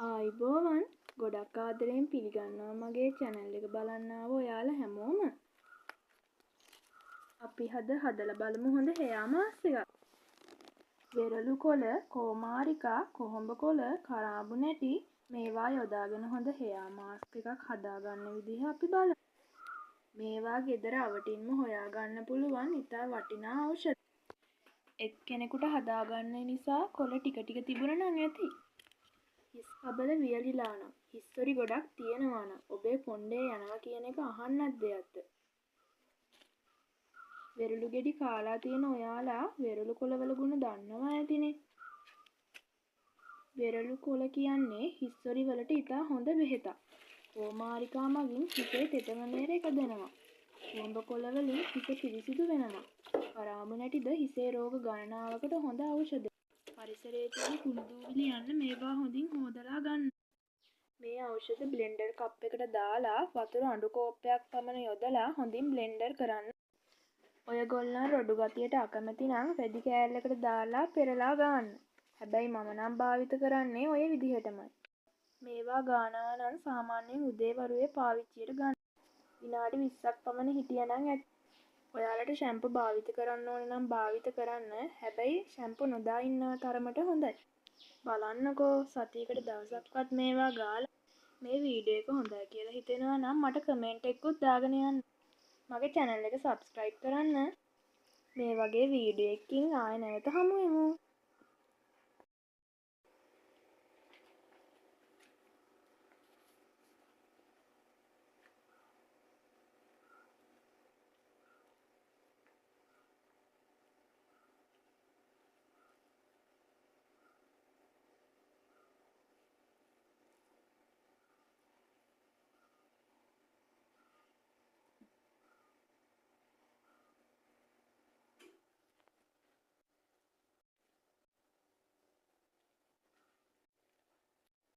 ආයිබෝවන් ගොඩක් ආදරයෙන් පිළිගන්නවා මගේ channel එක බලන්න ආව ඔයාලා හැමෝම. අපි හදලා බලමු හොඳ hair mask එකක්. වෙරළු කොළ, කෝමාරිකා, කොහොඹ කොළ, කරාබු නැටි මේවා යොදාගෙන හොඳ hair mask එකක් හදාගන්න විදිහ අපි බලමු. මේවා ගෙදර අවටින්ම හොයාගන්න පුළුවන් ඉතා වටිනා ඖෂධ. එක්කෙනෙකුට හදාගන්න නිසා කොළ ටික ටික තිබුණා නම් ඇති. හිස් කබල වියලිලා නම් හිස්වැරි ගොඩක් තියෙනවා නම් ඔබේ කොණ්ඩේ යනවා කියන එක අහන්නත් දෙයක්ද? වෙරළු ගෙඩි කාලා තියෙන ඔයාලා වෙරළු කොළවල ගුණ දන්නවා ඇතිනේ. වෙරළු කොළ කියන්නේ හිස්වැරි වලට ඉතා හොඳ බෙහෙතක්. කෝමාරිකා මගින් හිසේ තෙතමනේර එක දෙනවා. කොහොඹ කොළ වලින් හිස පිරිසිදු වෙනවා. කරාබු නැටිද හිසේ රෝග ගණනාවකට හොඳ ඖෂධයක්. පරිසරයේ තියෙන කුණු දූවිලි යන්න මේවා හොඳින් හොදලා ගන්න. මේ ඖෂධ බ්ලෙන්ඩර් කප් එකට දාලා වතුර අඬු කෝප්පයක් පමණ යොදලා හොඳින් බ්ලෙන්ඩර් කරන්න. ඔයගොල්ලන් රොඩු ගතියට අකමැති නම් රෙදි කෑල්ලකට දාලා පෙරලා ගන්න. හැබැයි මම නම් භාවිත කරන්නේ ඔය විදිහටමයි. මේවා ගානවා නම් සාමාන්‍යයෙන් උදේ වරුවේ පාවිච්චියට ගන්න. විනාඩි 20ක් පමණ හිටියනම් ඇති. ඔයාලට ෂැම්පු භාවිත කරන්න ඕන නම් භාවිත කරන්න. හැබැයි ෂැම්පු නොදා ඉන්න තරමට හොඳයි. බලන්නකෝ සතියකට දවසක්වත් මේවා ගාලා මේ වීඩියෝ එක හොඳයි කියලා හිතෙනවා නම් මට කමෙන්ට් එකකුත් දාගෙන යන්න. මගේ channel එක subscribe කරන්න. මේ වගේ වීඩියෝ එකකින් ආයෙ නැවත හමු වෙමු.